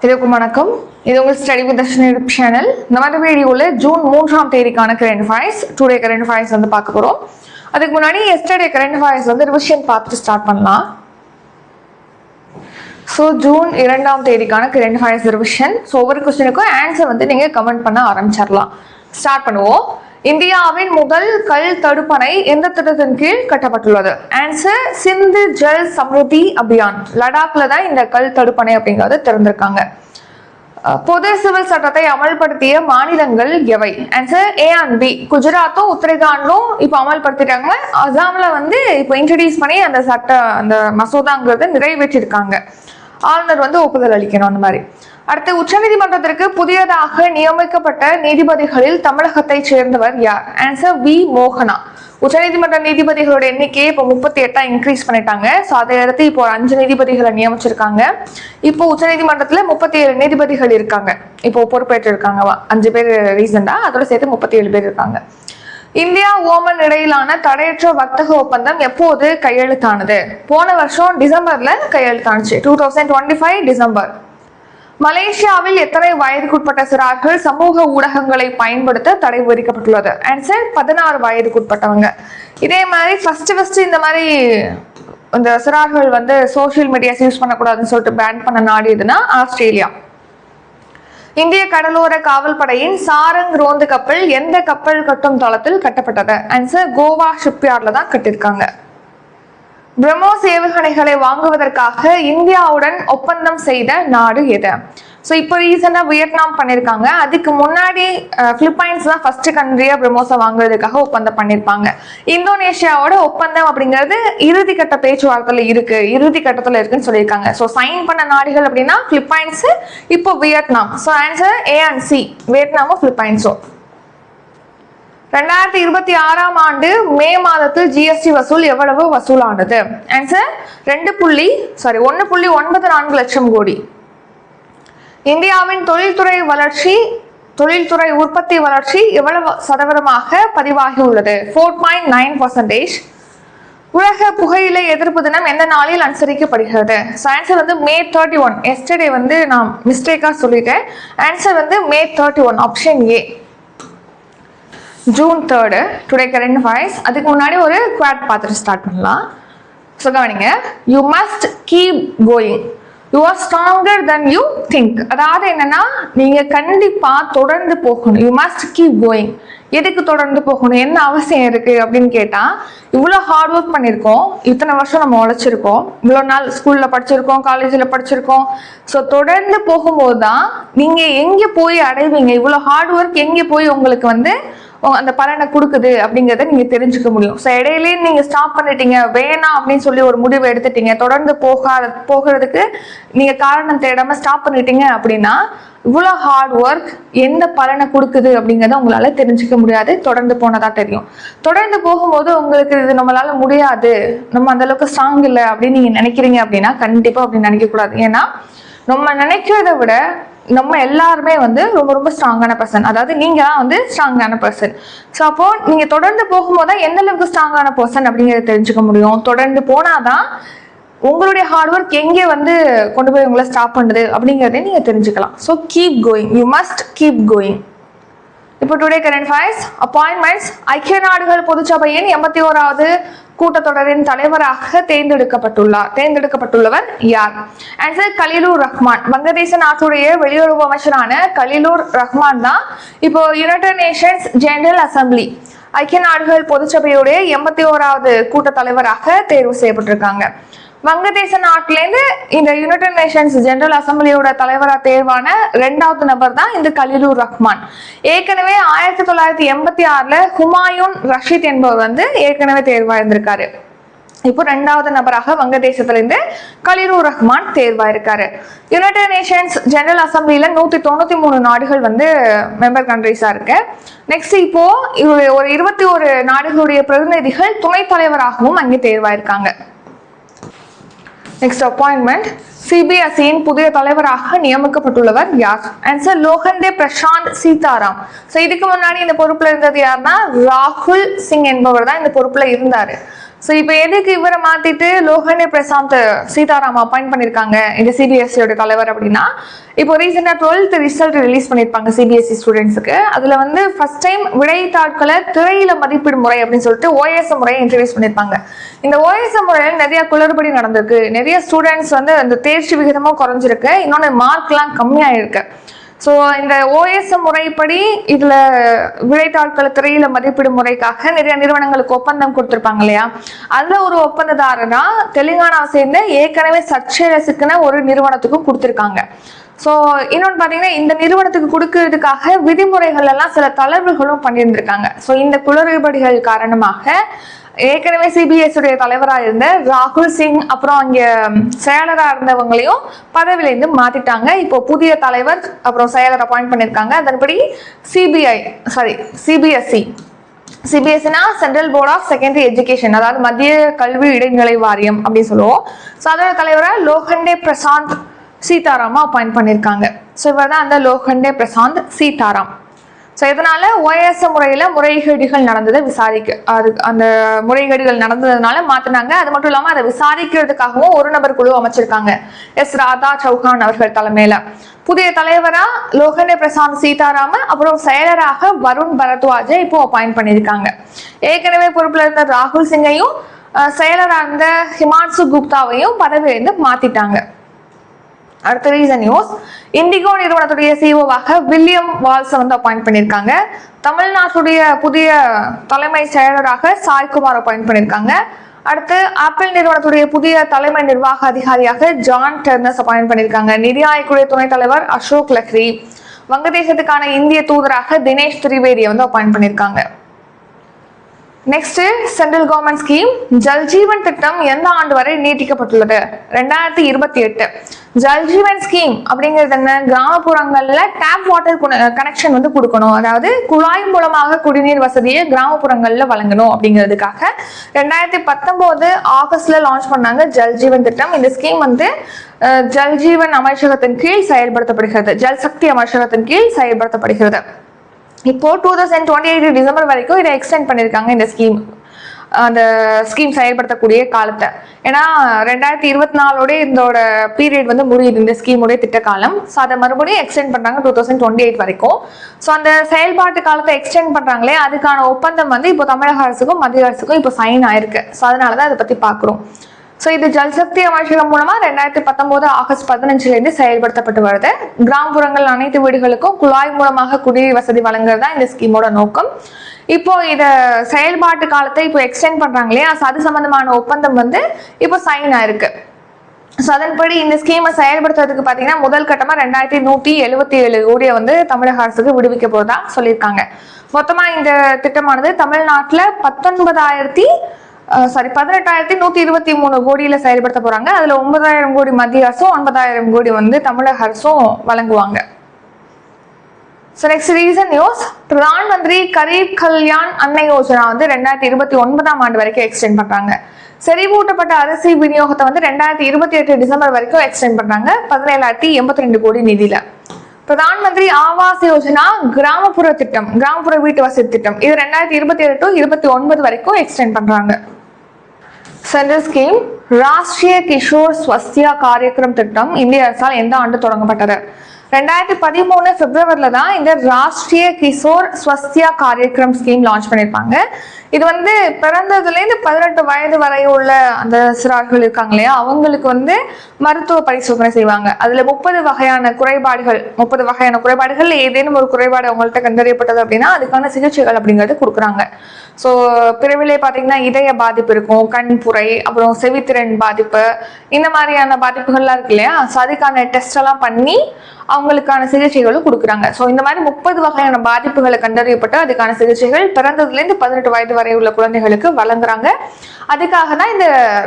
எல்லாருக்கும் வணக்கம். இது உங்கள் study with Dharshini YouTube channel. இந்த வீடியோவில் ஜூன் 3ஆம் தேதிக்கான current affairs, today current affairs வந்து பார்க்க போகிறோம். அதுக்கு முன்னாடி எஸ்டர்டே கரண்ட் அஃபேர்ஸ் வந்து ரிவிஷன் பார்த்துட்டு ஸ்டார்ட் பண்ணலாம். ஸோ ஜூன் 2ஆம் தேதிக்கான கரண்ட் அஃபேர்ஸ் ரிவிஷன். ஸோ ஒவ்வொரு கொஸ்டினுக்கும் ஆன்சர் வந்து நீங்கள் கமெண்ட் பண்ண ஆரம்பிச்சிடலாம். ஸ்டார்ட் பண்ணுவோம். இந்தியாவின் முதல் கல் தடுப்பணை எந்த திட்டத்தின் கீழ் கட்டப்பட்டுள்ளது? ஆன்சர் சிந்து ஜல் சம்ருதி அபியான். லடாக்ல தான் இந்த கல் தடுப்பணை அப்படிங்கிறது திறந்திருக்காங்க. பொது சிவில் சட்டத்தை அமல்படுத்திய மாநிலங்கள் எவை? Answer A and B. குஜராத்தும் உத்தரகாண்டும் இப்போ அமல்படுத்திட்டாங்க. அசாம்ல வந்து இப்போ இன்ட்ரடியூஸ் பண்ணி அந்த மசோதாங்கிறத நிறைவேற்றிருக்காங்க. ஆளுநர் வந்து ஒப்புதல் அளிக்கணும் அந்த மாதிரி. அடுத்து, உச்சநீதிமன்றத்திற்கு புதியதாக நியமிக்கப்பட்ட நீதிபதிகளில் தமிழகத்தை சேர்ந்தவர் யார்? ஆன்சர் வி மோகனா. உச்சநீதிமன்ற நீதிபதிகளோட எண்ணிக்கையை இப்போ 38 இன்க்ரீஸ் பண்ணிட்டாங்க. ஸோ அதை அடுத்து இப்போ 5 நீதிபதிகளை நியமிச்சிருக்காங்க. இப்போ உச்சநீதிமன்றத்தில் 37 நீதிபதிகள் இருக்காங்க. இப்போ பொறுப்பேற்று இருக்காங்க 5 பேர் ரீசெண்டா, அதோட சேர்த்து 37 பேர் இருக்காங்க. இந்தியா ஓமன் இடையிலான தடையற்ற வர்த்தக ஒப்பந்தம் எப்போது கையெழுத்தானது? போன வருஷம் டிசம்பர்ல கையெழுத்தானுச்சு. 2025 டிசம்பர். மலேசியாவில் எத்தனை வயதுக்குட்பட்ட சிறார்கள் சமூக ஊடகங்களை பயன்படுத்த தடை விதிக்கப்பட்டுள்ளது? ஆன்சர் 16 வயதுக்குட்பட்டவங்க. இதே மாதிரி ஃபர்ஸ்ட் இந்த மாதிரி இந்த சிறார்கள் வந்து சோசியல் மீடியாஸ் யூஸ் பண்ணக்கூடாதுன்னு சொல்லிட்டு பேன் பண்ண நாடு எதுனா ஆஸ்திரேலியா. இந்திய கடலோர காவல் படையின் சாரங் ரோந்து கப்பல் எந்த கப்பல் கட்டும் தளத்தில் கட்டப்பட்டது? ஆன்சர் கோவா ஷிப்யார்ட்ல தான் கட்டிருக்காங்க. பிரம்மோஸ் ஏவுகணைகளை வாங்குவதற்காக இந்தியாவுடன் ஒப்பந்தம் செய்த நாடு எது? ஸோ இப்போ ரீசெண்டாக வியட்நாம் பண்ணியிருக்காங்க. அதுக்கு முன்னாடி பிலிப்பைன்ஸ் தான் ஃபர்ஸ்ட் கண்ட்ரியா பிரம்மோஸை வாங்குறதுக்காக ஒப்பந்தம் பண்ணியிருப்பாங்க. இந்தோனேஷியாவோட ஒப்பந்தம் அப்படிங்கிறது இறுதி கட்ட பேச்சுவார்த்தையில் இருக்குன்னு சொல்லியிருக்காங்க. ஸோ சைன் பண்ண நாடுகள் அப்படின்னா பிலிப்பைன்ஸ், இப்போ Vietnam. So answer A and C, வியட்நாமும் பிலிப்பைன்ஸும். 2026ஆம் ஆண்டு மே மாதத்தில் ஜிஎஸ்டி வசூல் எவ்வளவு வசூலானது? ஆன்சர் 1.94 லட்சம் கோடி. இந்தியாவின் தொழில்துறை உற்பத்தி வளர்ச்சி எவ்வளவு சதவீதமாக பதிவாகி உள்ளது? 4.9%. உலக புகையிலை எதிர்ப்பு தினம் எந்த நாளில் அனுசரிக்கப்படுகிறது? ஆன்சர் வந்து மே 31. எஸ்டர்டே வந்து நான் மிஸ்டேக்கா சொல்லிட்டேன். ஆன்சர் வந்து மே 31, option A. June 3 today current affairs. அதுக்கு முன்னாடி ஒரு குவாட் பார்த்துட்டு ஸ்டார்ட் பண்ணலாம். ஸோ கவனிங்க. You must keep going, you are stronger then you think. அதாவது என்னன்னா, நீங்க கண்டிப்பா தொடர்ந்து போகணும். You must keep going. எதுக்கு தொடர்ந்து போகணும், என்ன அவசியம் இருக்கு அப்படின்னு கேட்டா, இவ்வளோ ஹார்ட் ஒர்க் பண்ணியிருக்கோம், இத்தனை வருஷம் நம்ம உழைச்சிருக்கோம், இவ்வளோ நாள் ஸ்கூல்ல படிச்சிருக்கோம், காலேஜில் படிச்சிருக்கோம். ஸோ தொடர்ந்து போகும்போது தான் நீங்க எங்கே போய் அடைவீங்க, இவ்வளோ ஹார்ட் ஒர்க் எங்கே போய் உங்களுக்கு வந்து அந்த பலனை கொடுக்குது அப்படிங்கிறத நீங்க தெரிஞ்சுக்க முடியும். ஸோ இடையிலேயே நீங்க ஸ்டாப் பண்ணிட்டீங்க, வேணாம் அப்படின்னு சொல்லி ஒரு முடிவு எடுத்துட்டீங்க, தொடர்ந்து போகிறதுக்கு நீங்க காரணம் தேடாம ஸ்டாப் பண்ணிட்டீங்க அப்படின்னா இவ்வளோ ஹார்ட் ஒர்க் எந்த பலனை கொடுக்குது அப்படிங்கிறத உங்களால தெரிஞ்சுக்க முடியாது. தொடர்ந்து போனதா தெரியும். தொடர்ந்து போகும்போது உங்களுக்கு இது நம்மளால முடியாது, நம்ம அந்த அளவுக்கு ஸ்ட்ராங் இல்லை அப்படின்னு நீங்க நினைக்கிறீங்க அப்படின்னா கண்டிப்பா அப்படி நினைக்க கூடாது. ஏன்னா நம்ம நினைக்கிறத விட நம்ம எல்லாருமே வந்து ரொம்ப ரொம்ப ஸ்ட்ராங்கான பர்சன். அதாவது நீங்க தான் வந்து ஸ்ட்ராங்கான பர்சன். ஸோ அப்போ நீங்க தொடர்ந்து போகும்போது தான் எந்த அளவுக்கு ஸ்ட்ராங்கான பர்சன் அப்படிங்கிறத தெரிஞ்சுக்க முடியும். தொடர்ந்து போனாதான் உங்களுடைய ஹார்ட் ஒர்க் எங்கே வந்து கொண்டு போய் உங்களை ஸ்டாப் பண்ணுது அப்படிங்கிறதையும் நீங்க தெரிஞ்சுக்கலாம். So keep going, you must keep going. இப்போ டுடே கரண்ட் அஃபேர்ஸ். அப்பாயின்மெண்ட்ஸ். ஐக்கிய நாடுகள் பொதுச்சபையின் 81வது கூட்டத்தொடரின் தலைவராக தேர்ந்தெடுக்கப்பட்டுள்ளவர் யார்? ஆன்சர் கலீலுர் ரஹ்மான். வங்கதேச நாட்டுடைய வெளியுறவு அமைச்சரான கலீலுர் ரஹ்மான் தான் இப்போ யுனைடெட் நேஷன்ஸ் ஜெனரல் அசம்பிளி, ஐக்கிய நாடுகள் பொதுச்சபையுடைய 81வது கூட்ட தலைவராக தேர்வு செய்யப்பட்டிருக்காங்க. வங்கதேச நாட்டிலேருந்து இந்த யுனைடெட் நேஷன்ஸ் ஜெனரல் அசம்பிளியோட தலைவராக தேர்வான 2வது நபர் தான் இந்த கலீலுர் ரஹ்மான். ஏற்கனவே 1986 ஹுமாயூன் ரஷீத் என்பவர் வந்து ஏற்கனவே தேர்வாயிருந்திருக்காரு. இப்போ 2வது நபராக வங்கதேசத்திலிருந்து Khaleelur Rahman தேர்வாயிருக்காரு. United Nations general அசம்பிளியில 193 நாடுகள் வந்து மெம்பர் கண்ட்ரிஸா இருக்கு. நெக்ஸ்ட் இப்போ ஒரு 21 நாடுகளுடைய பிரதிநிதிகள் துணைத் தலைவராகவும் அங்கே தேர்வாயிருக்காங்க. Next appointment. சிபிஎஸ்இயின் புதிய தலைவராக நியமிக்கப்பட்டுள்ளவர் யார்? ஆன்சர் லோகண்டே பிரசாந்த் சீதாராம். ஸோ இதுக்கு முன்னாடி இந்த பொறுப்புல இருந்தது யாருன்னா ராகுல் சிங் என்பவர் தான் இந்த பொறுப்புல இருந்தாரு. ஸோ இப்போ எதுக்கு இவரை மாத்திட்டு லோகண்டே பிரசாந்த் சீதாராம் அப்பாயிண்ட் பண்ணியிருக்காங்க இந்த சிபிஎஸ்சியோட தலைவர் அப்படின்னா, இப்போ ரீசெண்டாக 12th ரிசல்ட் ரிலீஸ் பண்ணியிருப்பாங்க சிபிஎஸ்சி ஸ்டூடெண்ட்ஸுக்கு. அதில் வந்து ஃபர்ஸ்ட் டைம் விடைத்தாட்களை திரையில மதிப்பீடு முறை அப்படின்னு சொல்லிட்டு ஓஎஸ்எம் முறையை இன்ட்ரடியூஸ் பண்ணியிருப்பாங்க. இந்த ஓஎஸ்எம் முறையில் நிறைய குளறுபடி நடந்திருக்கு. நிறைய ஸ்டூடெண்ட்ஸ் வந்து அந்த தேர்ச்சி விகிதமும் குறைஞ்சிருக்கு, இன்னொன்று மார்க்லாம் கம்மியாயிருக்கு. ஸோ இந்த ஓஎஸ்எம் முறைப்படி இதில் விடைத்தாட்களை திரையில மதிப்பீடு முறைக்காக நிறைய நிறுவனங்களுக்கு ஒப்பந்தம் கொடுத்துருப்பாங்க இல்லையா, அதில் ஒரு ஒப்பந்ததாரனா தெலுங்கானாவை சேர்ந்த ஏற்கனவே சர்ச்சையில சிக்கின ஒரு நிறுவனத்துக்கு கொடுத்துருக்காங்க. ஸோ இன்னொன்று பார்த்தீங்கன்னா, இந்த நிறுவனத்துக்கு கொடுக்கறதுக்காக விதிமுறைகள் எல்லாம் சில தளர்வுகளும் பண்ணியிருந்திருக்காங்க. ஸோ இந்த குளறுபடிகள் காரணமாக ஏற்கனவே சிபிஎஸ்சியுடைய தலைவராக இருந்த ராகுல் சிங் அப்புறம் அங்கே செயலராக இருந்தவங்களையும் பதவியிலேருந்து மாத்திட்டாங்க. இப்போ புதிய தலைவர் அப்புறம் செயலர் அப்பாயிண்ட் பண்ணியிருக்காங்க. அதன்படி சிபிஎஸ்சினா central board of secondary education, அதாவது மத்திய கல்வி இடைநிலை வாரியம் அப்படின்னு சொல்லுவோம். ஸோ அதோட தலைவராக லோகண்டே பிரசாந்த் சீதாராமா அப்பாயிண்ட் பண்ணியிருக்காங்க. ஸோ இவர் தான் அந்த லோகண்டே பிரசாந்த் சீதாராம். ஸோ இதனால ஓஎஸ்எம் முறையில் முறைகேடுகள் நடந்ததை அந்த முறைகேடுகள் நடந்ததுனால மாற்றினாங்க. அது மட்டும் இல்லாமல் அதை விசாரிக்கிறதுக்காகவும் ஒரு நபர் குழு அமைச்சிருக்காங்க, எஸ் ராதா சௌஹான் அவர்கள் தலைமையில. புதிய தலைவரா லோகண்டே பிரசாந்த் சீதாராம அப்புறம் செயலராக வருண் பரத்வாஜை இப்போ அப்பாயிண்ட் பண்ணியிருக்காங்க. ஏற்கனவே பொறுப்புல இருந்த ராகுல் சிங்கையும் செயலராக இருந்த ஹிமான்சு குப்தாவையும் பதவியிலிருந்து மாத்திட்டாங்க. அடுத்த ரீசன் நியூஸ், இண்டிகோ நிறுவனத்துடைய சிஓவாக வில்லியம் வால்ஸை வந்து அப்பாயிண்ட் பண்ணியிருக்காங்க. தமிழ்நாட்டுடைய புதிய தலைமை செயலராக சாய்குமார் அப்பாயிண்ட் பண்ணியிருக்காங்க. அடுத்து ஆப்பிள் நிறுவனத்துடைய புதிய தலைமை நிர்வாக அதிகாரியாக ஜான் டெர்னஸ் அப்பாயிண்ட் பண்ணியிருக்காங்க. நிதி ஆயோக்குடைய துணைத் தலைவர் அசோக் லஹ்ரி, வங்கதேசத்துக்கான இந்திய தூதராக தினேஷ் திரிவேதியை வந்து அப்பாயிண்ட் பண்ணியிருக்காங்க. Next, central government scheme Jal Jeevan திட்டம் எந்த ஆண்டு வரை நீட்டிக்கப்பட்டுள்ளது? 2028. ஜல்ஜீவன் ஸ்கீம் அப்படிங்கிறது என்ன? கிராமப்புறங்கள்ல டேப் வாட்டர் கனெக்ஷன் வந்து கொடுக்கணும், அதாவது குழாய் மூலமாக குடிநீர் வசதியை கிராமப்புறங்கள்ல வழங்கணும் அப்படிங்கிறதுக்காக 2019 ஆகஸ்ட்ல லான்ச் பண்ணாங்க ஜல்ஜீவன் திட்டம். இந்த ஸ்கீம் வந்து ஜல்ஜீவன் அமைச்சகத்தின் கீழ் செயல்படுத்தப்படுகிறது, ஜல் சக்தி அமைச்சகத்தின் கீழ் செயல்படுத்தப்படுகிறது. இப்போ 2028 டிசம்பர் வரைக்கும் இதை எக்ஸ்டெண்ட் பண்ணியிருக்காங்க இந்த ஸ்கீம், அந்த ஸ்கீம் செயல்படுத்தக்கூடிய காலத்தை. ஏன்னா 2024 இதோட பீரியட் வந்து முடியுது இந்த ஸ்கீமுடைய திட்ட காலம். ஸோ அதை மறுபடியும் எக்ஸ்டெண்ட் பண்ணுறாங்க 2028 வரைக்கும். ஸோ அந்த செயல்பாட்டு காலத்தை எக்ஸ்டெண்ட் பண்ணுறாங்களே, அதுக்கான ஒப்பந்தம் வந்து இப்போ தமிழக அரசுக்கும் மத்திய அரசுக்கும் இப்போ சைன் ஆயிருக்கு. ஸோ அதனால தான் அதை பற்றி பார்க்குறோம். ஸோ இது ஜல்சக்தி அமைச்சகம் மூலமா 2019 ஆகஸ்ட் 15 செயல்படுத்தப்பட்டு வருது. கிராமப்புறங்கள் அனைத்து வீடுகளுக்கும் குழாய் மூலமாக குடிநீர் வசதி வழங்குறது தான் இந்த ஸ்கீமோட நோக்கம். இப்போ இத செயல்பாட்டு காலத்தை இப்போ எக்ஸ்டெண்ட் பண்றாங்க இல்லையா, அது சம்பந்தமான ஒப்பந்தம் வந்து இப்போ சைன் ஆயிருக்கு. ஸோ அதன்படி இந்த ஸ்கீமை செயல்படுத்துறதுக்கு பார்த்தீங்கன்னா முதல் கட்டமா 2177 கோடியை வந்து தமிழக அரசுக்கு விடுவிக்க போறதா சொல்லியிருக்காங்க. மொத்தமா இந்த திட்டமானது தமிழ்நாட்டில் 18,123 கோடியில செயல்படுத்த போறாங்க. அதுல 9,000 கோடி மத்திய அரசும் 9,000 கோடி வந்து தமிழக அரசும் வழங்குவாங்க. So next reason news, Pradhan Mantri Garib Kalyan அன்ன யோஜனா வந்து 2029 ஆண்டு வரைக்கும் எக்ஸ்டெண்ட் பண்றாங்க. செறிவூட்டப்பட்ட அரிசி விநியோகத்தை வந்து 2028 டிசம்பர் வரைக்கும் எக்ஸ்டெண்ட் பண்றாங்க 17,082 கோடி நிதியில. பிரதான் மந்திரி ஆவாஸ் யோஜனா கிராமப்புற திட்டம், கிராமப்புற வீட்டு வசதி திட்டம், இது 2027 to 29 வரைக்கும் எக்ஸ்டெண்ட் பண்றாங்க. சென்ட்ரல் ஸ்கீம் ராஷ்டிரிய கிஷோர் ஸ்வஸ்தியா காரியக்கிரம் திட்டம் இந்திய அரசால் எந்த ஆண்டு தொடங்கப்பட்டது? 2013 பிப்ரவரியில தான் இந்த ராஷ்டிரிய கிஷோர் ஸ்வஸ்தியா காரியக்கிரம் ஸ்கீம் லான்ச் பண்ணியிருப்பாங்க. இது வந்து பிறந்ததுலேருந்து 18 வயது வரை உள்ள அந்த சிறார்கள் இருக்காங்க இல்லையா, அவங்களுக்கு வந்து மருத்துவ பரிசோதனை செய்வாங்க. அதுல 30 வகையான குறைபாடுகள் ஏதேனும் ஒரு குறைபாடு அவங்கள்ட்ட கண்டறியப்பட்டது அப்படின்னா அதுக்கான சிகிச்சைகள் அப்படிங்கிறது கொடுக்குறாங்க. ஸோ பிறவிலே பார்த்தீங்கன்னா இதய பாதிப்பு இருக்கும், கண்புரை, அப்புறம் செவித்திறன் பாதிப்பு, இந்த மாதிரியான பாதிப்புகள்லாம் இருக்கு இல்லையா. ஸோ அதுக்கான டெஸ்ட் எல்லாம் பண்ணி அவங்களுக்கான சிகிச்சைகளும் கொடுக்குறாங்க. ஸோ இந்த மாதிரி 30 வகையான பாதிப்புகளை கண்டறியப்பட்டு அதுக்கான சிகிச்சைகள் பிறந்ததுலேருந்து 18 வயது வரை உள்ள குழந்தைகளுக்கு வழங்குறாங்க. அதுக்காக தான் இந்த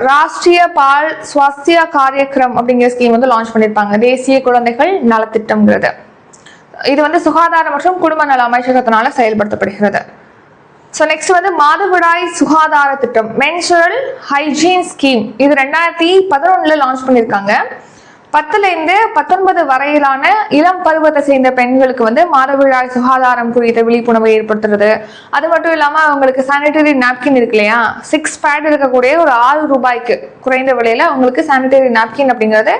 ராஷ்டிரிய பால் ஸ்வாஸ்தியா காரியக்கிரம் அப்படிங்கிற ஸ்கீம் வந்து லான்ச் பண்ணியிருப்பாங்க, தேசிய குழந்தைகள் நலத்திட்டம்ங்கிறது. இது வந்து சுகாதார மற்றும் குடும்ப நல அமைச்சகத்தினால செயல்படுத்தப்படுகிறது. ஸோ நெக்ஸ்ட் வந்து மாதவிடாய் சுகாதார திட்டம், மென்சுரல் ஹைஜீன் ஸ்கீம், இது 2011 லான்ச் பண்ணியிருக்காங்க. 10லேருந்து 19 வரையிலான இளம் பருவத்தை சேர்ந்த பெண்களுக்கு வந்து மாதவிடாய் சுகாதாரம் குறித்த விழிப்புணர்வை ஏற்படுத்துறது. அது மட்டும் இல்லாம அவங்களுக்கு சானிட்டரி நாப்கின் இருக்கு இல்லையா, 6 பேட் இருக்கக்கூடிய ஒரு 6 ரூபாய்க்கு குறைந்த விலையில அவங்களுக்கு சானிட்டரி நாப்கின் அப்படிங்கறது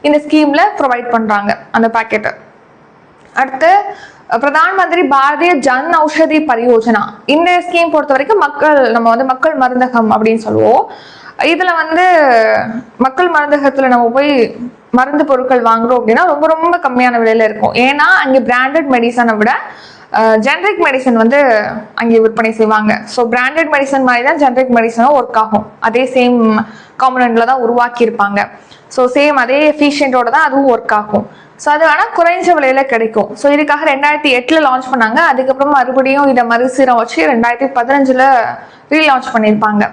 இந்த ஸ்கீம்ல ப்ரொவைட் பண்றாங்க அந்த பாக்கெட். அடுத்து பிரதான் மந்திரி பாரதிய ஜன் ஔஷதி பரியோஜனா. இந்த ஸ்கீம் பொறுத்த வரைக்கும் நம்ம வந்து மக்கள் மருந்தகம் அப்படின்னு சொல்லுவோம். இதுல வந்து மக்கள் மருந்தகத்துல நம்ம போய் மருந்து பொருட்கள் வாங்குறோம் அப்படின்னா ரொம்ப ரொம்ப கம்மியான விலையில இருக்கும். ஏன்னா அங்கே பிராண்டட் மெடிசனை விட ஜெனரிக் மெடிசன் வந்து அங்கே விற்பனை செய்வாங்க. ஸோ பிராண்டட் மெடிசன் மாதிரி தான் ஜெனரிக் மெடிசனும் ஒர்க் ஆகும். அதே சேம் காம்பனண்ட்ல தான் உருவாக்கி இருப்பாங்க. ஸோ சேம் அதே எஃபிஷியன்ட்டோட தான் அதுவும் ஒர்க் ஆகும். ஸோ அது ஆனால் குறைஞ்ச விலையில கிடைக்கும். ஸோ இதுக்காக 2008 லான்ச் பண்ணாங்க. அதுக்கப்புறம் மறுபடியும் இதை மறுசீரம் வச்சு 2015 ரீலான்ச் பண்ணியிருப்பாங்க.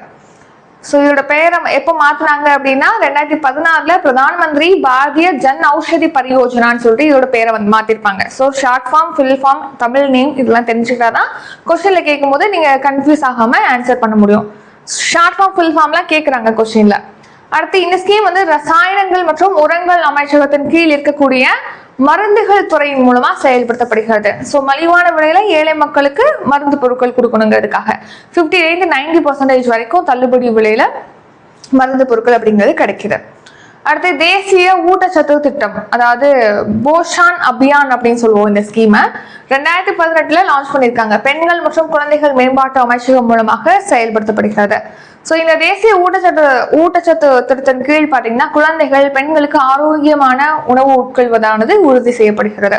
ஸோ இதோட பெயரை எப்போ மாத்தினாங்க அப்படின்னா 2016 பிரதான் மந்திரி பாரதிய ஜன் ஔஷதி பரியோஜனான்னு சொல்லிட்டு இதோட பேரை வந்து மாத்திருப்பாங்க. So short form, full form, Tamil name இதெல்லாம் தெரிஞ்சுக்கிட்டாதான் கொஸ்டின்ல கேட்கும் போது நீங்க கன்ஃபியூஸ் ஆகாம ஆன்சர் பண்ண முடியும். ஷார்ட் ஃபார்ம், ஃபில் ஃபார்ம்லாம் கேட்குறாங்க கொஸ்டின்ல. அடுத்து இந்த ஸ்கீம் வந்து ரசாயனங்கள் மற்றும் உரங்கள் அமைச்சகத்தின் கீழ் இருக்கக்கூடிய மருந்துகள் துறையின் மூலமா செயல்படுத்தப்படுகிறது. ஸோ மலிவான விலையில ஏழை மக்களுக்கு மருந்து பொருட்கள் கொடுக்கணுங்கிறதுக்காக 50-90% வரைக்கும் தள்ளுபடி விலையில மருந்து பொருட்கள் அப்படிங்கிறது கிடைக்குது. அடுத்து தேசிய ஊட்டச்சத்து திட்டம், அதாவது போஷான் அபியான் அப்படின்னு சொல்லுவோம். இந்த ஸ்கீமை 2018 லான்ச் பண்ணியிருக்காங்க. பெண்கள் மற்றும் குழந்தைகள் மேம்பாட்டு அமைச்சகம் மூலமாக செயல்படுத்தப்படுகிறது. ஸோ இந்த தேசிய ஊட்டச்சத்து திட்டத்தின் கீழ் பார்த்தீங்கன்னா குழந்தைகள், பெண்களுக்கு ஆரோக்கியமான உணவு உட்கொள்வதானது உறுதி செய்யப்படுகிறது.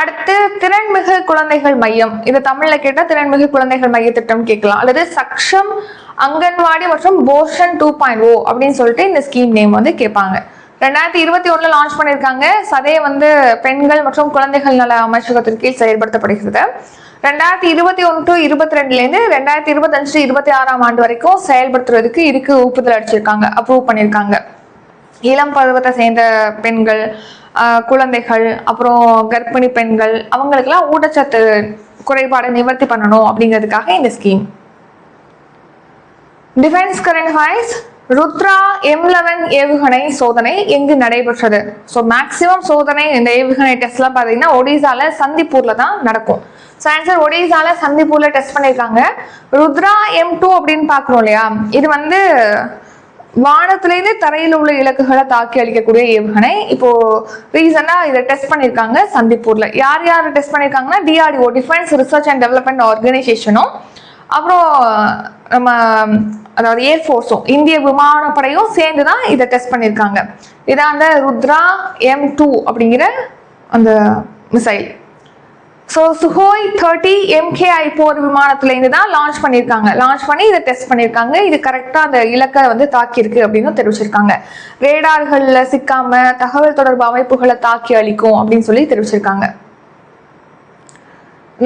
அடுத்து திறன்மிகு குழந்தைகள் மையம், இது தமிழ்ல கேட்டா திறன்மிகு குழந்தைகள் மைய திட்டம் கேட்கலாம், அல்லது சக்ஷம் அங்கன்வாடி மற்றும் போஷன் 2.0 அப்படின்னு சொல்லிட்டு இந்த ஸ்கீம் நேம் வந்து கேட்பாங்க. 2021 லான்ச் பண்ணியிருக்காங்க. அதே வந்து பெண்கள் மற்றும் குழந்தைகள் நல அமைச்சகத்தின் கீழ் செயல்படுத்தப்படுகிறது. 2021-22 2025-26 ஆண்டு வரைக்கும் செயல்படுத்துறதுக்கு இதுக்கு ஒப்புதல் அடிச்சிருக்காங்க, அப்ரூவ் பண்ணியிருக்காங்க. இளம் பருவத்தை சேர்ந்த பெண்கள், குழந்தைகள், அப்புறம் கர்ப்பிணி பெண்கள், அவங்களுக்கெல்லாம் ஊட்டச்சத்து குறைபாடை நிவர்த்தி பண்ணணும் அப்படிங்கிறதுக்காக இந்த scheme. Defence current affairs. Rudra M11 ஏவுகணை சோதனை எங்கு நடைபெற்றது? ஸோ மேக்சிமம் சோதனை இந்த ஏவுகணை டெஸ்ட்லாம் பார்த்தீங்கன்னா ஒடிசால சந்திப்பூர்ல தான் நடக்கும். ஸோ ஆன்சர் ஒடிசால சந்திப்பூர்ல டெஸ்ட் பண்ணியிருக்காங்க. ருத்ரா M2 அப்படின்னு பார்க்குறோம் இல்லையா, இது வந்து வானத்திலேருந்து தரையில் உள்ள இலக்குகளை தாக்கி அளிக்கக்கூடிய ஏவுகணை. இப்போ ரீசெண்டா இதை டெஸ்ட் பண்ணியிருக்காங்க சந்திப்பூர்ல. யார் யார் டெஸ்ட் பண்ணியிருக்காங்கன்னா DRDO, defence research and development ஆர்கனைசேஷனும், அப்புறம் நம்ம அதாவது ஏர்ஃபோர்ஸும், இந்திய விமானப்படையும் சேர்ந்து தான் இதை டெஸ்ட் பண்ணியிருக்காங்க. இதான் அந்த ருத்ரா M2 அப்படிங்கிற அந்த மிசைல். ஸோ சுஹோய் 30 MKI போர் விமானத்துலேருந்து தான் லான்ச் பண்ணியிருக்காங்க. லான்ச் பண்ணி இதை டெஸ்ட் பண்ணியிருக்காங்க. இது கரெக்டாக அந்த இலக்கை வந்து தாக்கியிருக்கு அப்படின்னு தெரிவிச்சிருக்காங்க. ரேடார்களில் சிக்காம தகவல் தொடர்பு அமைப்புகளை தாக்கி அளிக்கும் அப்படின்னு சொல்லி தெரிவிச்சிருக்காங்க.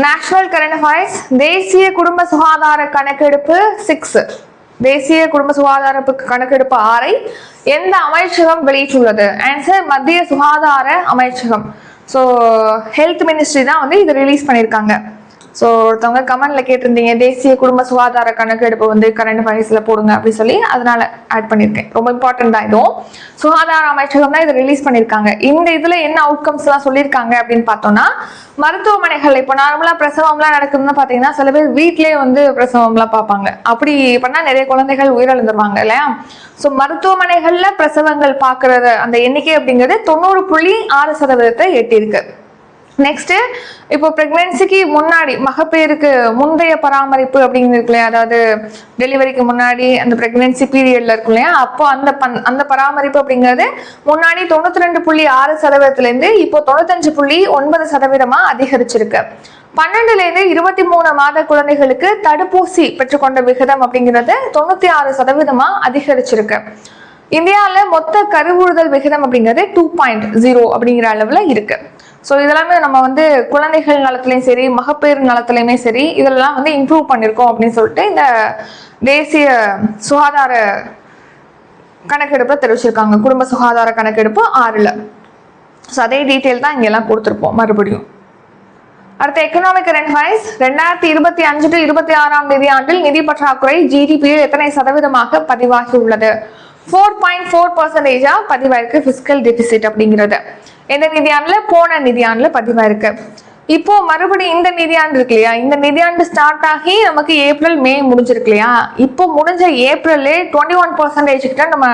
National current affairs. தேசிய குடும்ப சுகாதார கணக்கெடுப்பு 6, தேசிய குடும்ப சுகாதார கணக்கெடுப்பு 6 எந்த அமைச்சகம் வெளியிட்டுள்ளது? ஆன்சர் மத்திய சுகாதார அமைச்சகம். ஸோ ஹெல்த் மினிஸ்ட்ரி தான் வந்து இதை ரிலீஸ் பண்ணியிருக்காங்க. ஸோ ஒருத்தவங்க கமெண்ட்ல கேட்டிருந்தீங்க தேசிய குடும்ப சுகாதார கணக்கெடுப்பு வந்து கரண்ட் அஃபேர்ஸ்ல போடுங்க அப்படின்னு சொல்லி, அதனால ஆட் பண்ணியிருக்கேன். ரொம்ப இம்பார்ட்டன்ட் தான் இதுவும். சுகாதார அமைச்சகம் தான் இதை ரிலீஸ் பண்ணியிருக்காங்க. இந்த இதுல என்ன அவுட்கம்ஸ் எல்லாம் சொல்லியிருக்காங்க அப்படின்னு பார்த்தோம்னா, மருத்துவமனைகள் இப்போ நார்மலா பிரசவம்லாம் நடக்குதுன்னு பார்த்தீங்கன்னா சில பேர் வீட்லேயே வந்து பிரசவம்லாம் பார்ப்பாங்க. அப்படி பண்ணா நிறைய குழந்தைகள் உயிரிழந்துருவாங்க இல்லையா. ஸோ மருத்துவமனைகள்ல பிரசவங்கள் பார்க்கறது அந்த எண்ணிக்கை அப்படிங்கிறது 90.6% எட்டியிருக்கு. நெக்ஸ்ட், இப்போ பிரெக்னன்சிக்கு முன்னாடி மகப்பேருக்கு முந்தைய பராமரிப்பு அப்படிங்கிறது இல்லையா, அதாவது டெலிவரிக்கு முன்னாடி அந்த பிரெக்னன்சி பீரியட்ல இருக்கும் இல்லையா, அப்போ அந்த பராமரிப்பு அப்படிங்கிறது முன்னாடி 92.6%-லேருந்து இப்போ 95.9% அதிகரிச்சிருக்கு. 12லேருந்து 23 மாத குழந்தைகளுக்கு தடுப்பூசி பெற்றுக்கொண்ட விகிதம் அப்படிங்கிறது 96% அதிகரிச்சிருக்கு. இந்தியாவில் மொத்த கருவுறுதல் விகிதம் அப்படிங்கிறது 2.0 அப்படிங்கிற அளவில் இருக்கு. ஸோ இதெல்லாமே நம்ம வந்து குழந்தைகள் நலத்துலையும் சரி, மகப்பேறு நலத்துலையுமே சரி, இதெல்லாம் வந்து இம்ப்ரூவ் பண்ணியிருக்கோம் அப்படின்னு சொல்லிட்டு இந்த தேசிய சுகாதார கணக்கெடுப்பை தெரிவிச்சிருக்காங்க. குடும்ப சுகாதார கணக்கெடுப்பு 6. ஸோ அதே டீட்டெயில் தான் இங்கெல்லாம் கொடுத்துருப்போம் மறுபடியும். அடுத்த எக்கனாமிக் கரண்ட் அஃபேர்ஸ். 2025-26 நிதியாண்டில் நிதி பற்றாக்குறை GDP எத்தனை சதவீதமாக பதிவாகி உள்ளது? 4.4% பதிவாயிருக்கு பிசிக்கல் டெபிசிட் அப்படிங்கிறது. இந்த நிதியாண்டுல போன நிதியாண்டுல பதிவாயிருக்கு. இப்போ மறுபடியும் இந்த நிதியாண்டு இருக்கு இல்லையா, இந்த நிதியாண்டு ஸ்டார்ட் ஆகி நமக்கு ஏப்ரல் மே முடிஞ்சிருக்கு இல்லையா, இப்போ முடிஞ்ச ஏப்ரல்லே 21% கிட்ட நம்ம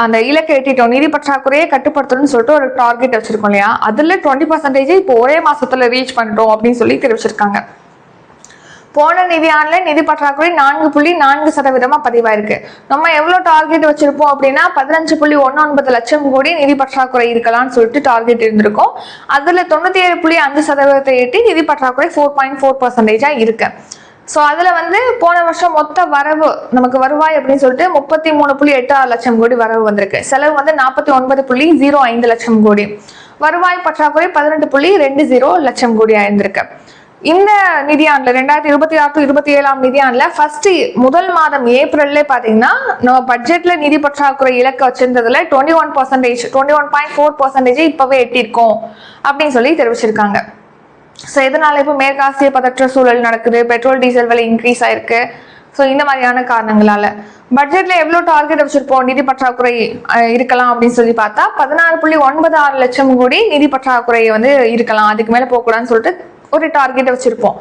அந்த இலக்கை எட்டிட்டோம். நிதி பற்றாக்குறையை கட்டுப்படுத்தணும்னு சொல்லிட்டு ஒரு டார்கெட் வச்சிருக்கோம் இல்லையா, அதுல 20% இப்போ ஒரே மாசத்துல ரீச் பண்ணிட்டோம் அப்படின்னு சொல்லி தெரிவிச்சிருக்காங்க. போன நிதியாண்டுல நிதி பற்றாக்குறை 4.4% பதிவாயிருக்கு. நம்ம எவ்வளவு டார்கெட் வச்சிருப்போம் அப்படின்னா 15.19 லட்சம் கோடி நிதி பற்றாக்குறை இருக்கலாம்னு சொல்லிட்டு டார்கெட் இருந்திருக்கும். அதுல 97.5% எட்டி நிதி பற்றாக்குறை 4.4% இருக்கு. ஸோ அதுல வந்து போன வருஷம் மொத்த வரவு நமக்கு வருவாய் அப்படின்னு சொல்லிட்டு 33.86 லட்சம் கோடி வரவு வந்திருக்கு. செலவு வந்து 49.05 லட்சம் கோடி. வருவாய் பற்றாக்குறை 18.20 லட்சம் கோடி ஆயிருந்திருக்கு. இந்த நிதியாண்டுல 2026-27 நிதியாண்டுல ஃபர்ஸ்ட் முதல் மாதம் ஏப்ரல்ல பாத்தீங்கன்னா நம்ம பட்ஜெட்ல நிதி பற்றாக்குறை இலக்க வச்சிருந்ததுல 21.4% இப்பவே எட்டிருக்கோம் அப்படின்னு சொல்லி தெரிவிச்சிருக்காங்க. ஸோ இதனால இப்போ மேற்காசிய பதற்ற சூழல் நடக்குது, பெட்ரோல் டீசல் விலை இன்க்ரீஸ் ஆயிருக்கு. ஸோ இந்த மாதிரியான காரணங்களால பட்ஜெட்ல எவ்வளவு டார்கெட் வச்சிருப்போம் நிதி பற்றாக்குறை இருக்கலாம் அப்படின்னு சொல்லி பார்த்தா 16.96 லட்சம் கோடி நிதி பற்றாக்குறை வந்து இருக்கலாம், அதுக்கு மேல போகக்கூடாதுன்னு சொல்லிட்டு ஒரு டார்கெட் வச்சிருப்போம்.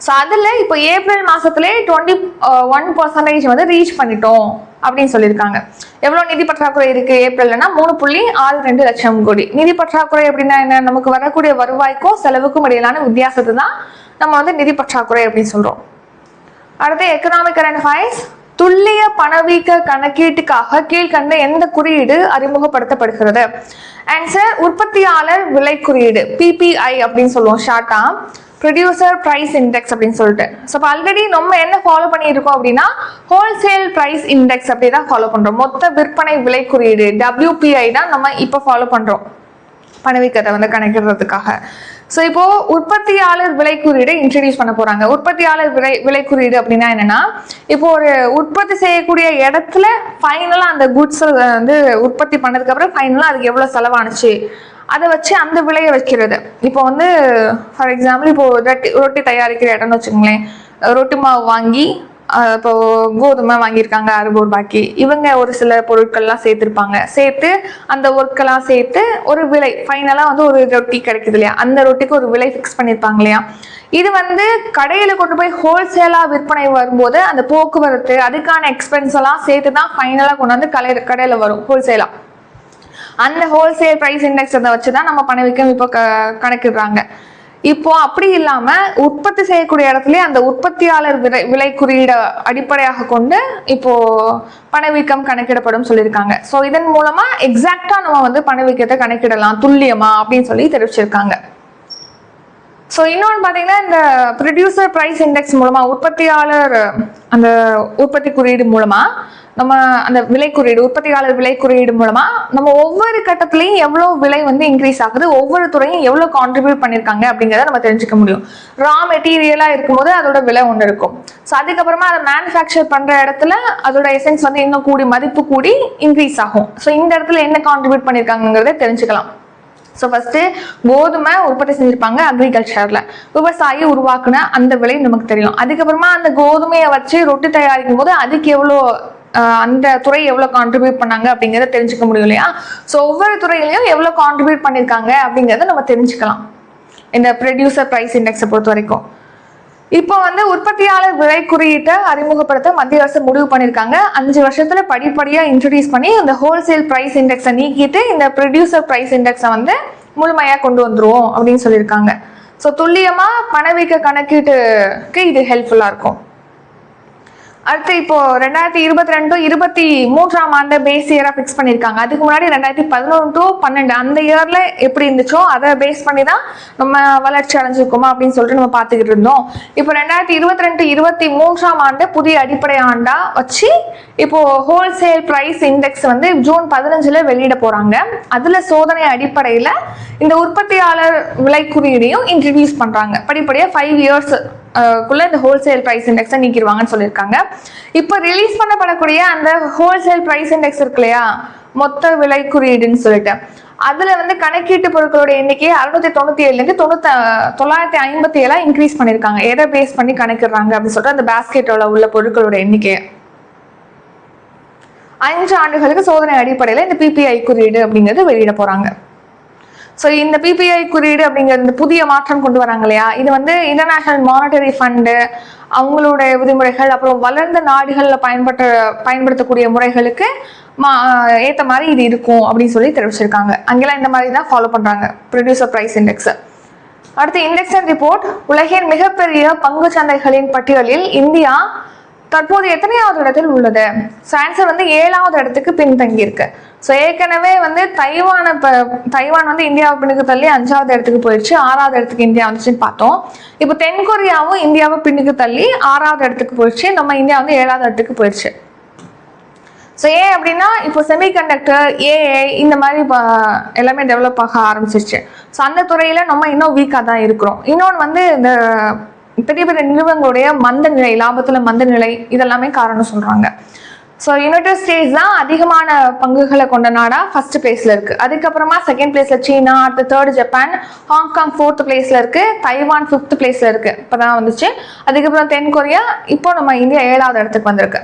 ஸோ அதுல இப்போ ஏப்ரல் மாசத்துல 21% வந்து ரீச் பண்ணிட்டோம் அப்படின்னு சொல்லியிருக்காங்க. எவ்வளவு நிதி பற்றாக்குறை இருக்கு ஏப்ரல்னா 3.62 லட்சம் கோடி. நிதி பற்றாக்குறை அப்படின்னா என்ன, நமக்கு வரக்கூடிய வருவாய்க்கும் செலவுக்கும் இடையிலான வித்தியாசத்தை தான் நம்ம வந்து நிதி பற்றாக்குறை அப்படின்னு சொல்றோம். அடுத்து எக்கனாமிக் கரண்ட் அஃபேர்ஸ். துல்லிய பணவீக்க கணக்கீட்டுக்காக கீழ்கண்ட எந்த குறியீடு அறிமுகப்படுத்தப்படுகிறது? ஆன்சர் உற்பத்தியாளர் விலை குறியீடு, PPI அப்படின்னு சொல்லுவோம் ஷார்ட்டா, ப்ரொடியூசர் பிரைஸ் இண்டெக்ஸ் அப்படின்னு சொல்லிட்டு. ஸோ இப்போ ஆல்ரெடி நம்ம என்ன ஃபாலோ பண்ணியிருக்கோம் அப்படின்னா ஹோல்சேல் பிரைஸ் இண்டெக்ஸ் அப்படி தான் ஃபாலோ பண்றோம். மொத்த விற்பனை விலை குறியீடு WPI தான் நம்ம இப்போ ஃபாலோ பண்றோம் பணவீக்கத்தை வந்து கணக்கிடுறதுக்காக. ஸோ இப்போ உற்பத்தியாளர் விலை குறியீடு இன்ட்ரடியூஸ் பண்ண போறாங்க. உற்பத்தியாளர் விலை குறியீடு அப்படின்னா என்னன்னா, இப்போ ஒரு உற்பத்தி செய்யக்கூடிய இடத்துல ஃபைனலா அந்த குட்ஸ் வந்து உற்பத்தி பண்ணதுக்கு அப்புறம் ஃபைனலா அதுக்கு எவ்வளவு செலவானுச்சு அதை வச்சு அந்த விலையை வைக்கிறது. இப்போ வந்து ஃபார் எக்ஸாம்பிள் இப்போ ரொட்டி தயாரிக்கிற இடம்னு வச்சுக்கோங்களேன், ரொட்டி மாவு வாங்கி இப்போ கோதுமை வாங்கியிருக்காங்க 60 ரூபாய்க்கு, இவங்க ஒரு சில பொருட்கள்லாம் சேர்த்துருப்பாங்க, சேர்த்து அந்த ஒர்க்கெல்லாம் சேர்த்து ஒரு விலை ஃபைனலாக வந்து ஒரு ரொட்டி கிடைக்குது இல்லையா, அந்த ரொட்டிக்கு ஒரு விலை ஃபிக்ஸ் பண்ணியிருப்பாங்க இல்லையா. இது வந்து கடையில் கொண்டு போய் ஹோல்சேலாக விற்பனை வரும்போது அந்த போக்குவரத்து அதுக்கான எக்ஸ்பென்ஸ் எல்லாம் சேர்த்து தான் ஃபைனலாக கொண்டு வந்து கடையில் வரும் ஹோல்சேலாக. அந்த ஹோல்சேல் பிரைஸ் இண்டெக்ஸ் அதை வச்சுதான் நம்ம பணவீக்கம் இப்போ கணக்கிடுறாங்க. இப்போ அப்படி இல்லாம உற்பத்தி செய்யக்கூடிய இடத்துல அந்த உற்பத்தியாளர் விலை குறியீடு அடிப்படையாக கொண்டு இப்போ பணவீக்கம் கணக்கிடப்படும் சொல்லியிருக்காங்க. ஸோ இதன் மூலமா எக்ஸாக்டா நம்ம வந்து பணவீக்கத்தை கணக்கிடலாம் துல்லியமா அப்படின்னு சொல்லி தெரிவிச்சிருக்காங்க. ஸோ இன்னொன்று பார்த்தீங்கன்னா இந்த ப்ரொடியூசர் பிரைஸ் இண்டெக்ஸ் மூலமா உற்பத்தியாளர் அந்த உற்பத்தி குறியீடு மூலமா நம்ம அந்த விலை குறியீடு உற்பத்தியாளர் விலை குறியீடு மூலமா நம்ம ஒவ்வொரு கட்டத்திலையும் எவ்வளவு விலை வந்து இன்க்ரீஸ் ஆகுது, ஒவ்வொரு துறையும் எவ்வளவு கான்ட்ரிபியூட் பண்ணியிருக்காங்க அப்படிங்கிறத நம்ம தெரிஞ்சுக்க முடியும். ரா மெட்டீரியலா இருக்கும்போது அதோட விலை ஒன்று இருக்கும். ஸோ அதுக்கப்புறமா அதை மேனுஃபேக்சர் பண்ற இடத்துல அதோட எசன்ஸ் வந்து இன்னும் கூடி மதிப்பு கூடி இன்க்ரீஸ் ஆகும். ஸோ இந்த இடத்துல என்ன கான்ட்ரிபியூட் பண்ணியிருக்காங்கிறத தெரிஞ்சுக்கலாம். ஸோ ஃபர்ஸ்ட் கோதுமை உற்பத்தி செஞ்சிருப்பாங்க அக்ரிகல்ச்சர்ல, விவசாயி உருவாக்குன அந்த விலை நமக்கு தெரியும். அதுக்கப்புறமா அந்த கோதுமையை வச்சு ரொட்டி தயாரிக்கும் போது அதுக்கு எவ்வளோ அந்த துறை எவ்வளவு கான்ட்ரிபியூட் பண்ணாங்க அப்படிங்கிறத தெரிஞ்சுக்க முடியும் இல்லையா. ஸோ ஒவ்வொரு துறையிலையும் எவ்வளவு கான்ட்ரிபியூட் பண்ணியிருக்காங்க அப்படிங்கிறத நம்ம தெரிஞ்சுக்கலாம் இந்த ப்ரொடியூசர் பிரைஸ் இண்டெக்ஸை பொறுத்த வரைக்கும். இப்போ வந்து உற்பத்தியாளர் விலை குறியீட்டை அறிமுகப்படுத்த மத்திய அரசு முடிவு பண்ணியிருக்காங்க. 5 வருஷத்துல படிப்படியா இன்ட்ரடியூஸ் பண்ணி இந்த ஹோல்சேல் பிரைஸ் இண்டெக்ஸை நீக்கிட்டு இந்த ப்ரொடியூசர் பிரைஸ் இண்டெக்ஸை வந்து முழுமையா கொண்டு வந்துருவோம் அப்படின்னு சொல்லியிருக்காங்க. ஸோ துல்லியமா பணவீக்க கணக்கீட்டுக்கு இது ஹெல்ப்ஃபுல்லா இருக்கும். அடுத்து இப்போ 2022-23 பேஸ் இயரா ஃபிக்ஸ் பண்ணியிருக்காங்க. அதுக்கு முன்னாடி 2011-12 அந்த இயர்ல எப்படி இருந்துச்சோ அதை பேஸ் பண்ணி தான் நம்ம வளர்ச்சி அடைஞ்சிருக்கோமா அப்படின்னு சொல்லிட்டு நம்ம பார்த்துக்கிட்டு இருந்தோம். இப்போ 2022-23 புதிய அடிப்படை ஆண்டா வச்சு இப்போ ஹோல்சேல் பிரைஸ் இண்டெக்ஸ் வந்து ஜூன் 15 வெளியிட போறாங்க. அதுல சோதனை அடிப்படையில இந்த உற்பத்தியாளர் விலை குறியீடையும் இன்ட்ரடியூஸ் பண்றாங்க. படிப்படியா 5 இயர்ஸ் குள்ள இந்த ஹோல்சேல் பிரைஸ் இண்டெக்ஸை நீக்கிடுவாங்கன்னு சொல்லியிருக்காங்க. இப்போ ரிலீஸ் பண்ணப்படக்கூடிய அந்த ஹோல்சேல் பிரைஸ் இண்டெக்ஸ் இருக்கு இல்லையா, மொத்த விலை குறியீடுன்னு சொல்லிட்டு அதுல வந்து கணக்கீட்டு பொருட்களோட எண்ணிக்கையை 697 957 இன்க்ரீஸ் பண்ணிருக்காங்க. எதை பேஸ் பண்ணி கணக்கிடுறாங்க அப்படின்னு சொல்லிட்டு அந்த பாஸ்கெட்டோட உள்ள பொருட்களோட எண்ணிக்கையை. 5 ஆண்டுகளுக்கு சோதனை அடிப்படையில் இந்த பிபிஐ குறியீடு அப்படிங்கிறது வெளியிட போறாங்க. ஸோ இந்த பிபிஐ குறியீடு அப்படிங்கிறது இந்த புதிய மாற்றம் கொண்டு வராங்க இல்லையா, இது வந்து இன்டர்நேஷனல் மானிட்டரி ஃபண்டு அவங்களுடைய விதிமுறைகள் அப்புறம் வளர்ந்த நாடுகளில் பயன்படுத்தக்கூடிய முறைகளுக்கு ஏற்ற மாதிரி இது இருக்கும் அப்படின்னு சொல்லி தெரிவிச்சிருக்காங்க. அங்கெல்லாம் இந்த மாதிரி தான் ஃபாலோ பண்றாங்க ப்ரொடியூசர் பிரைஸ் இண்டெக்ஸ். அடுத்து இண்டெக்ஸ் அண்ட் ரிப்போர்ட். உலகின் மிகப்பெரிய பங்கு சந்தைகளின் பட்டியலில் இந்தியா தற்போது எத்தனையாவது இடத்தில் உள்ளது? ஸோ ஆன்சர் வந்து 7வது இடத்துக்கு பின்தங்கி இருக்கு. ஸோ ஏற்கனவே வந்து தைவான் வந்து இந்தியாவை பின்னுக்கு தள்ளி 5வது இடத்துக்கு போயிடுச்சு, 6வது இடத்துக்கு இந்தியா வந்துச்சுன்னு பார்த்தோம். இப்போ தென்கொரியாவும் இந்தியாவை பின்னுக்கு தள்ளி 6வது இடத்துக்கு போயிடுச்சு, நம்ம இந்தியா வந்து 7வது இடத்துக்கு போயிடுச்சு. ஸோ ஏன் அப்படின்னா இப்போ செமிகண்டக்டர், ஏஐ இந்த மாதிரி எல்லாமே டெவலப் ஆக ஆரம்பிச்சிருச்சு. ஸோ அந்த துறையில நம்ம இன்னும் வீக்காக தான் இருக்கிறோம். இன்னொன்று வந்து இந்த பெரிய பெரிய நிறுவனங்களுடைய மந்த நிலை, லாபத்துல மந்த நிலை, இதெல்லாமே காரணம் சொல்றாங்க. ஸோ யுனைடெட் ஸ்டேட்ஸ் தான் அதிகமான பங்குகளை கொண்ட நாடா ஃபர்ஸ்ட் பிளேஸ்ல இருக்கு. அதுக்கப்புறமா செகண்ட் பிளேஸ்ல சீனா, அடுத்து 3rd ஜப்பான், ஹாங்காங் 4th பிளேஸ்ல இருக்கு, தைவான் 5th பிளேஸ்ல இருக்கு, இப்பதான் வந்துச்சு. அதுக்கப்புறம் தென்கொரியா, இப்போ நம்ம இந்தியா 7வது இடத்துக்கு வந்திருக்கு.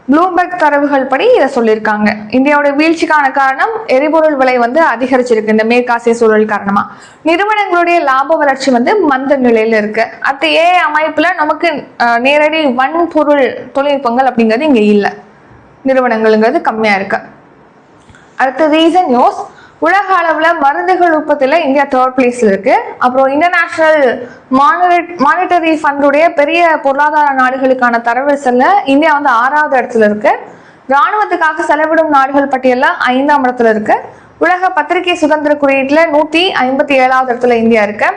ப்ளூம்பெர்க் தரவுகள் படி இதை சொல்லியிருக்காங்க. இந்தியாவோட வீழ்ச்சிக்கான காரணம் எரிபொருள் விலை வந்து அதிகரிச்சிருக்கு இந்த மேற்காசிய சூழல் காரணமா. நிறுவனங்களுடைய லாப வளர்ச்சி வந்து மந்த நிலையில இருக்கு. அடுத்த அமைப்புல நமக்கு நேரடி வன்பொருள் தொழில்நுட்பங்கள் அப்படிங்கிறது இங்க இல்லை, நிறுவனங்கள்ங்கிறது கம்மியா இருக்கு. அடுத்து ரீசன் நியூஸ். உலக அளவுல மருந்துகள் உற்பத்தியில இந்தியா 3rd பிளேஸ்ல இருக்கு. அப்புறம் இன்டர்நேஷனல் மானிட்டரி ஃபண்டுடைய பெரிய பொருளாதார நாடுகளுக்கான தரவரிசையில இந்தியா வந்து 6வது இடத்துல இருக்கு. ராணுவத்துக்காக செலவிடும் நாடுகள் பட்டியல்ல 5ஆம் இடத்துல இருக்கு. உலக பத்திரிகை சுதந்திர குறியீட்டுல 157வது இடத்துல இந்தியா இருக்கு.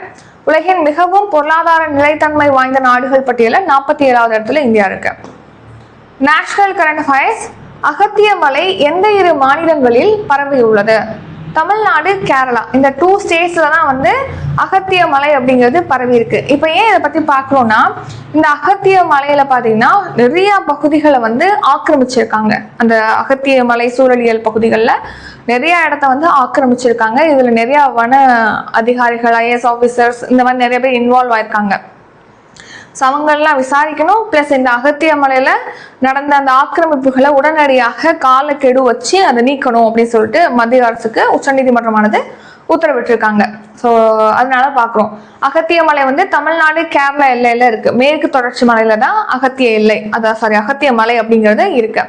உலகின் மிகவும் பொருளாதார நிலைத்தன்மை வாய்ந்த நாடுகள் பட்டியல 47வது இடத்துல இந்தியா இருக்கு. National current affairs. அகத்திய மலை எந்த 2 மாநிலங்களில் பரவியுள்ளது? தமிழ்நாடு, கேரளா, இந்த 2 ஸ்டேட்ஸ்ல தான் வந்து அகத்திய மலை அப்படிங்கிறது பரவி இருக்கு. இப்போ ஏன் இதை பத்தி பார்க்கணும்னா, இந்த அகத்திய மலையில பாத்தீங்கன்னா நிறைய பகுதிகளை வந்து ஆக்கிரமிச்சிருக்காங்க. அந்த அகத்திய மலை சூழலியல் பகுதிகளில் நிறைய இடத்த வந்து ஆக்கிரமிச்சிருக்காங்க. இதுல நிறைய வன அதிகாரிகள், ஐஏஎஸ் ஆஃபீஸர்ஸ் இந்த மாதிரி நிறைய பேர் இன்வால்வ் ஆயிருக்காங்க. ஸோ அவங்களெல்லாம் விசாரிக்கணும். பிளஸ் இந்த அகத்திய மலையில நடந்த அந்த ஆக்கிரமிப்புகளை உடனடியாக காலக்கெடு வச்சு அதை நீக்கணும் அப்படின்னு சொல்லிட்டு மத்திய அரசுக்கு உச்சநீதிமன்றமானது உத்தரவிட்டிருக்காங்க. ஸோ அதனால பார்க்குறோம், அகத்திய மலை வந்து தமிழ்நாடு, கேரளா எல்லையில இருக்கு. மேற்கு தொடர்ச்சி மலையில தான் அகத்திய எல்லை, அகத்திய மலை அப்படிங்கிறது இருக்கு.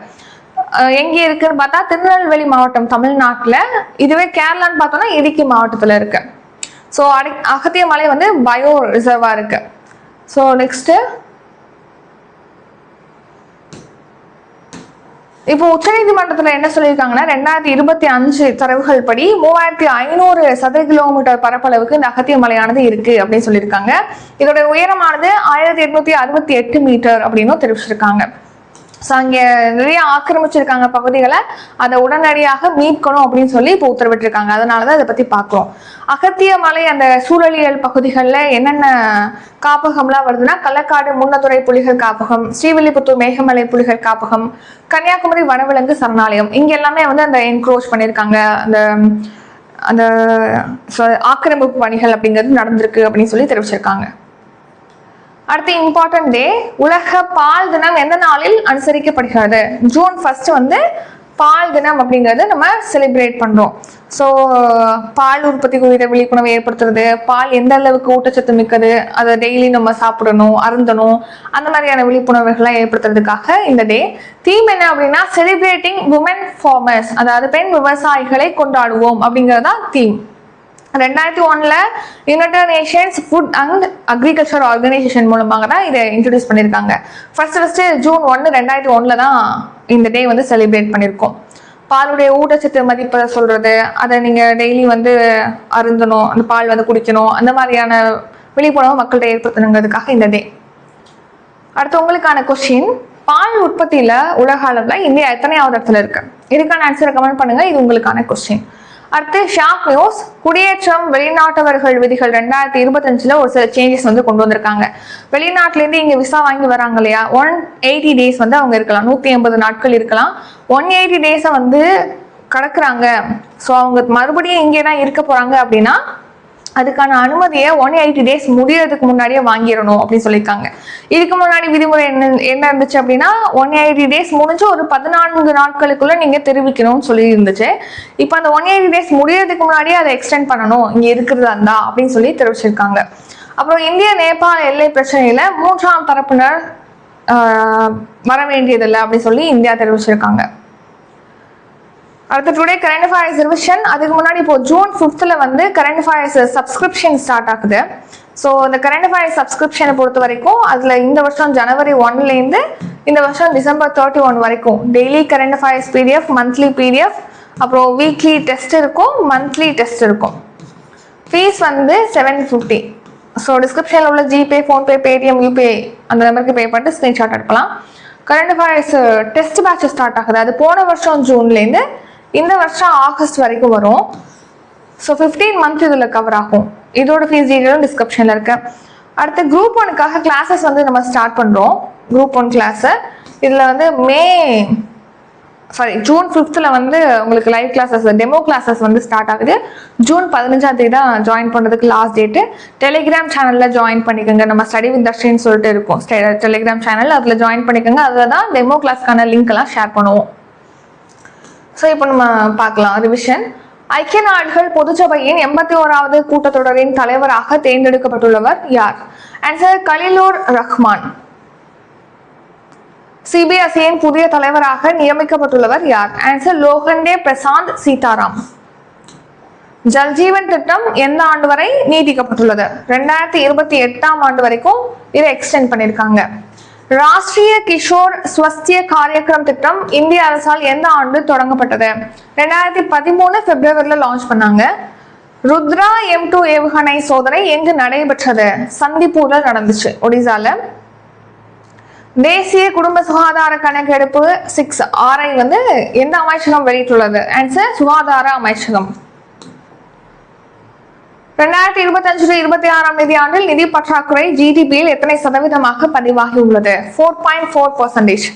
எங்கே இருக்குன்னு பார்த்தா திருநெல்வேலி மாவட்டம் தமிழ்நாட்டுல, இதுவே கேரளான்னு பார்த்தோம்னா இடுக்கி மாவட்டத்துல இருக்கு. ஸோ அகத்திய மலை வந்து பயோ ரிசர்வா இருக்கு. ஸோ நெக்ஸ்ட், இப்போ உச்சநீதிமன்றத்தில் என்ன சொல்லியிருக்காங்கன்னா 2025 தரவுகள் படி 3500 சதுர கிலோமீட்டர் பரப்பளவுக்கு இந்த அகத்திய மலையானது இருக்கு அப்படின்னு சொல்லியிருக்காங்க. இதோட உயரமானது 1868 மீட்டர் அப்படின்னு தெரிவிச்சிருக்காங்க. ஸோ அங்கே நிறைய ஆக்கிரமிச்சிருக்காங்க பகுதிகளை, அதை உடனடியாக மீட்கணும் அப்படின்னு சொல்லி இப்போ உத்தரவிட்டிருக்காங்க. அதனால தான் இதை பற்றி பார்க்குறோம். அகத்திய மலை அந்த சூழலியல் பகுதிகளில் என்னென்ன காப்பகம்லாம் வருதுன்னா, கள்ளக்காடு முன்னதுரை புலிகள் காப்பகம், ஸ்ரீவில்லிபுத்தூர் மேகமலை புலிகள் காப்பகம், கன்னியாகுமரி வனவிலங்கு சரணாலயம், இங்கே எல்லாமே வந்து அந்த என்க்ரோச் பண்ணியிருக்காங்க. அந்த ஆக்கிரமிப்பு பணிகள் அப்படிங்கிறது நடந்திருக்கு அப்படின்னு சொல்லி தெரிவிச்சிருக்காங்க. அடுத்து இம்பார்ட்டன்ட் டே. உலக பால் தினம் எந்த நாளில் அனுசரிக்கப்படுகிறது? ஜூன் 1 வந்து பால் தினம் அப்படிங்கிறது நம்ம செலிப்ரேட் பண்றோம். ஸோ பால் உற்பத்தி குறித்த விழிப்புணர்வு ஏற்படுத்துறது, பால் எந்த அளவுக்கு ஊட்டச்சத்து மிக்கது, அதை டெய்லி நம்ம சாப்பிடணும், அருந்தணும், அந்த மாதிரியான விழிப்புணர்வுகளை ஏற்படுத்துறதுக்காக இந்த டே. தீம் என்ன அப்படின்னா செலிப்ரேட்டிங் உமன் ஃபார்மர்ஸ், அதாவது பெண் விவசாயிகளை கொண்டாடுவோம் அப்படிங்கிறது தான் theme. 2001 United Nations food and agriculture organisation மூலமாக தான் இதை இன்ட்ரடியூஸ் பண்ணியிருக்காங்க. ஃபர்ஸ்ட் ஜூன் 1, 2001 தான் இந்த டே வந்து செலிப்ரேட் பண்ணியிருக்கோம். பாலுடைய ஊட்டச்சத்து மதிப்பை சொல்றது, அதை நீங்க டெய்லி வந்து அருந்தணும், அந்த பால் வந்து குடிக்கணும், அந்த மாதிரியான விழிப்புணர்வு மக்கள்கிட்ட ஏற்படுத்தணுங்கிறதுக்காக இந்த டே. அடுத்து உங்களுக்கான கொஸ்டின், பால் உற்பத்தியில உலக அளவுல இந்தியா எத்தனையாவது இடத்துல இருக்கு? இதுக்கான ஆன்சரை கமெண்ட் பண்ணுங்க. இது உங்களுக்கான கொஸ்டின். அடுத்து ஷாக் நியூஸ். குடியேற்றம் வெளிநாட்டவர்கள் விதிகள் 2025 ஒரு சில சேஞ்சஸ் வந்து கொண்டு வந்திருக்காங்க. வெளிநாட்டிலேருந்து இங்கே விசா வாங்கி வராங்க இல்லையா, 180 days வந்து அவங்க இருக்கலாம், 180 நாட்கள் இருக்கலாம். 180 days வந்து கடக்குறாங்க. ஸோ அவங்க மறுபடியும் இங்கே தான் இருக்க போறாங்க அப்படின்னா அதுக்கான அனுமதியை 180 days முடியறதுக்கு முன்னாடியே வாங்கிடணும் அப்படின்னு சொல்லியிருக்காங்க. இதுக்கு முன்னாடி விதிமுறை என்ன இருந்துச்சு அப்படின்னா 180 days முடிஞ்சு ஒரு 14 நாட்களுக்குள்ள நீங்க தெரிவிக்கணும்னு சொல்லி இருந்துச்சு. இப்போ அந்த 180 days முடியறதுக்கு முன்னாடியே அதை எக்ஸ்டெண்ட் பண்ணணும் இங்க இருக்கிறதா இருந்தா அப்படின்னு சொல்லி தெரிவிச்சிருக்காங்க. அப்புறம் இந்திய நேபாள எல்லை பிரச்சனையில 3ஆம் தரப்பினர் வர வேண்டியதில்லை அப்படின்னு சொல்லி இந்தியா தெரிவிச்சிருக்காங்க. அடுத்து டுடே கரண்ட் அஃபேர்ஸ் ரிவிஷன். அதுக்கு முன்னாடி இப்போ June 5th வந்து கரண்ட் அஃபேர்ஸ் சப்ஸ்கிரிப்ஷன் ஸ்டார்ட் ஆகுது. ஸோ இந்த கரண்ட் அஃபேர்ஸ் சப்ஸ்கிரிப்ஷனை பொறுத்த வரைக்கும் அதில் இந்த வருஷம் January 1 இந்த வருஷம் December 31 வரைக்கும் daily current affairs PDF, monthly PDF, அப்புறம் வீக்லி டெஸ்ட் இருக்கும், மந்த்லி டெஸ்ட் இருக்கும். ஃபீஸ் வந்து 750. ஸோ டிஸ்கிரிப்ஷனில் உள்ள ஜிபே, ஃபோன்பே, பேடிஎம், யூபிஐ அந்த நம்பருக்கு பே பண்ணிட்டு ஸ்க்ரீன்ஷாட் எடுக்கலாம். Current affairs test batch start ஆகுது. அது போன வருஷம் ஜூன்லேருந்து இந்த வருஷம் ஆகஸ்ட் வரைக்கும் வரும். ஸோ 15 months இதில் கவர் ஆகும். இதோட ஃபீஸ் டீட்டெயிலும் டிஸ்கிரிப்ஷனில் இருக்கு. அடுத்து குரூப் 1க்காக கிளாஸஸ் வந்து நம்ம ஸ்டார்ட் பண்ணுறோம். குரூப் 1 கிளாஸை இதில் வந்து June 5th வந்து உங்களுக்கு லைவ் கிளாஸஸ், டெமோ கிளாஸஸ் வந்து ஸ்டார்ட் ஆகுது. June 15 தான் ஜாயின் பண்ணுறதுக்கு லாஸ்ட் டேட்டு. டெலிகிராம் சேனலில் ஜாயின் பண்ணிக்கோங்க. நம்ம ஸ்டடி வித் தர்ஷின்னு சொல்லிட்டு இருக்கும் டெலிகிராம் சேனல், அதில் ஜாயின் பண்ணிக்கோங்க. அதில் தான் டெமோ கிளாஸ்க்கான லிங்க் எல்லாம் ஷேர் பண்ணுவோம். ஸோ இப்போ நம்ம பார்க்கலாம் ரிவிஷன். ஐக்கிய நாடுகள் பொதுச்சபையின் 81வது கூட்டத்தொடரின் தலைவராக தேர்ந்தெடுக்கப்பட்டுள்ளவர் யார்? ஆன்சர் கலிலூர் ரஹ்மான். சிபிஎஸ்இயின் புதிய தலைவராக நியமிக்கப்பட்டுள்ளவர் யார்? ஆன்சர் லோகண்டே பிரசாந்த் சீதாராம். ஜல்ஜீவன் திட்டம் எந்த ஆண்டு வரை நீட்டிக்கப்பட்டுள்ளது? 2028 வரைக்கும் இதை எக்ஸ்டெண்ட் பண்ணியிருக்காங்க. ராஷ்டிரிய கிஷோர் ஸ்வஸ்திய காரியக்கிரம் திட்டம் இந்திய அரசால் எந்த ஆண்டு தொடங்கப்பட்டது? 2013 February லான்ச் பண்ணாங்க. ருத்ரா M2 ஏவுகணை சோதனை எங்கு நடைபெற்றது? சந்திப்பூர்ல நடந்துச்சு, ஒடிசால. தேசிய குடும்ப சுகாதார கணக்கெடுப்பு 6 வந்து எந்த அமைச்சகம் வெளியிட்டுள்ளது? ஆன்சர் சுகாதார அமைச்சகம். 2025-26 நிதியாண்டில் நிதி பற்றாக்குறை ஜிடிபியில் எத்தனை சதவீதமாக பதிவாகி உள்ளது? 4.4%.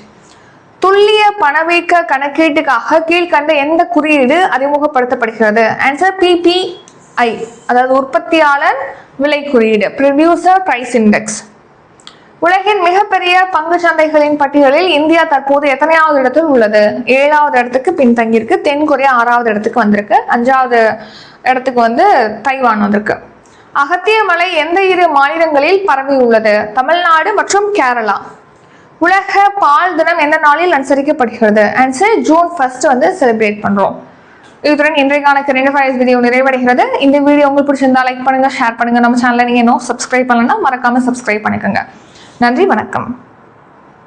துல்லிய பணவீக்க கணக்கீட்டுக்காக கீழ்கண்ட எந்த குறியீடு அறிமுகப்படுத்தப்படுகிறது? ஆன்சர் PPI, அதாவது உற்பத்தியாளர் விலை குறியீடு, ப்ரொடியூசர் பிரைஸ் இண்டெக்ஸ். உலகின் மிகப்பெரிய பங்கு சந்தைகளின் பட்டியலில் இந்தியா தற்போது எத்தனையாவது இடத்தில் உள்ளது? 7வது இடத்துக்கு பின்தங்கியிருக்கு. தென்கொரியா 6வது இடத்துக்கு வந்திருக்கு. 5வது இடத்துக்கு வந்து தைவான் வந்திருக்கு. அகத்திய மலை எந்த 2 மாநிலங்களில் பரவி உள்ளது? தமிழ்நாடு மற்றும் கேரளா. உலக பால் தினம் எந்த நாளில் அனுசரிக்கப்படுகிறது? ஆன்சர் June 1 வந்து செலிப்ரேட் பண்றோம். இதுடன் இன்றைக்கான கரண்ட் அஃபேர்ஸ் வீடியோ நிறைவடைகிறது. இந்த வீடியோ உங்களுக்கு பிடிச்சிருந்தா லைக் பண்ணுங்க, ஷேர் பண்ணுங்க. நம்ம சேனலை நீங்க இன்னும் சப்ஸ்கிரைப் பண்ணலன்னா மறக்காம சப்ஸ்கிரைப் பண்ணிக்கோங்க. நன்றி, வணக்கம்.